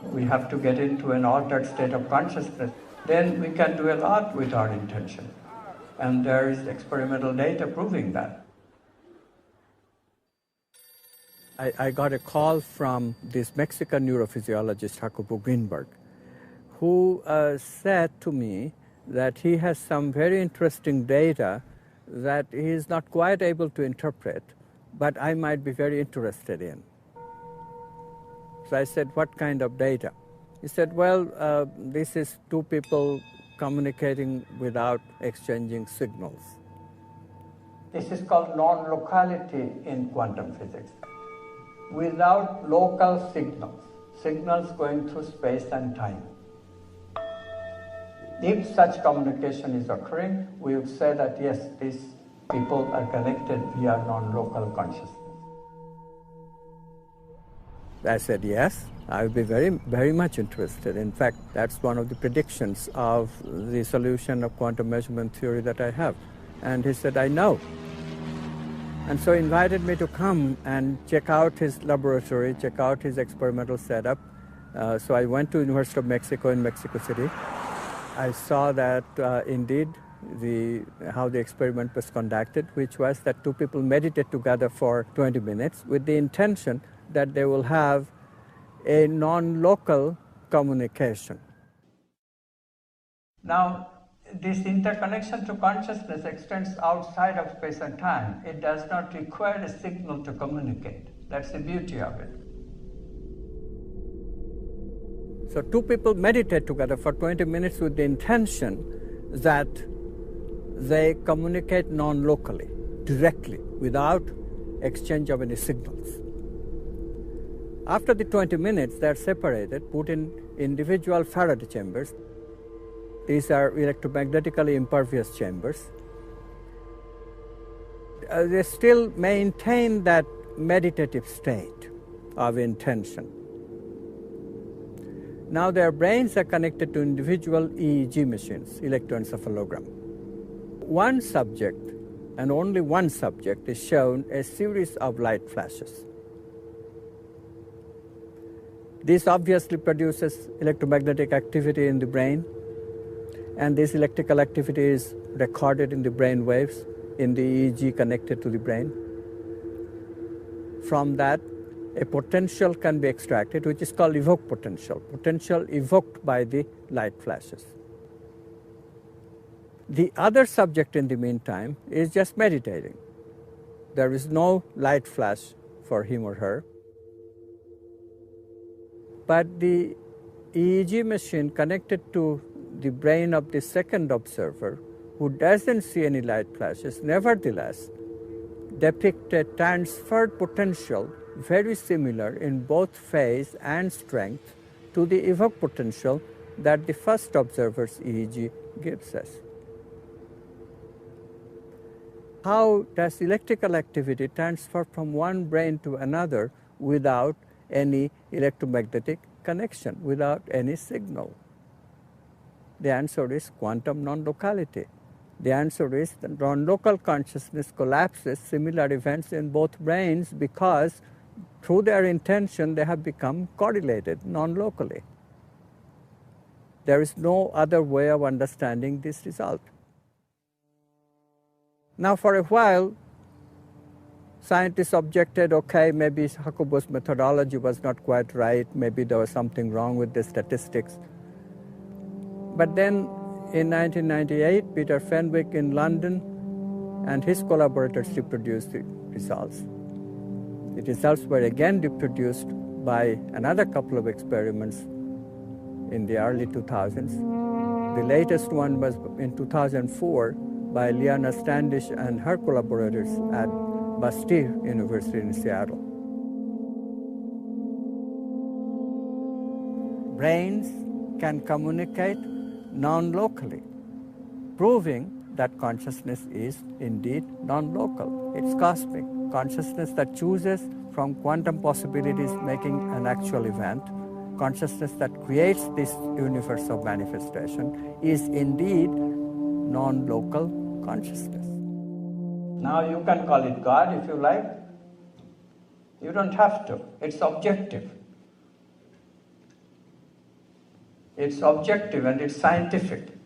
We have to get into an altered state of consciousness. Then we can do a lot with our intention. And there is experimental data proving that. I got a call from this Mexican neurophysiologist, Jacobo Grinberg, who said to me that he has some very interesting data that he is not quite able to interpret, but I might be very interested in. So I said, what kind of data? He said, well, this is two people communicating without exchanging signals. This is called non-locality in quantum physics. Without local signals, signals going through space and time. If such communication is occurring, we would say that yes, these people are connected via non-local consciousness. I said yes, I would be very much interested. In fact, that's one of the predictions of the solution of quantum measurement theory that I have. And he said, I know. And so he invited me to come and check out his laboratory, check out his experimental setup. So I went to University of Mexico in Mexico City. I saw that indeed how the experiment was conducted, which was that two people meditate together for 20 minutes with the intention that they will have a non-local communication. Now, this interconnection to consciousness extends outside of space and time. It does not require a signal to communicate. That's the beauty of it. So two people meditate together for 20 minutes with the intention that they communicate non-locally, directly, without exchange of any signals. After the 20 minutes, they're separated, put in individual Faraday chambers. These are electromagnetically impervious chambers. They still maintain that meditative state of intention. Now their brains are connected to individual EEG machines, electroencephalogram. One subject, and only one subject, is shown a series of light flashes. This obviously produces electromagnetic activity in the brain, and this electrical activity is recorded in the brain waves in the EEG connected to the brain. From that, a potential can be extracted, which is called evoked potential evoked by the light flashes. The other subject in the meantime is just meditating. There is no light flash for him or her. But the EEG machine connected to the brain of the second observer, who doesn't see any light flashes, nevertheless depict a transferred potential very similar in both phase and strength to the evoked potential that the first observer's EEG gives us. How does electrical activity transfer from one brain to another without any electromagnetic connection, without any signal? The answer is quantum non-locality. The answer is that non-local consciousness collapses similar events in both brains because through their intention they have become correlated non-locally. There is no other way of understanding this result. Now for a while, scientists objected, okay, maybe Jacobo's methodology was not quite right, maybe there was something wrong with the statistics. But then in 1998, Peter Fenwick in London and his collaborators reproduced the results. The results were again reproduced by another couple of experiments in the early 2000s. The latest one was in 2004 by Liana Standish and her collaborators at Bastille University in Seattle. Brains can communicate non-locally, proving that consciousness is indeed non-local. It's cosmic. Consciousness that chooses from quantum possibilities making an actual event, consciousness that creates this universe of manifestation is indeed non-local consciousness. Now you can call it God if you like. You don't have to. It's objective. it's objective and it's scientific.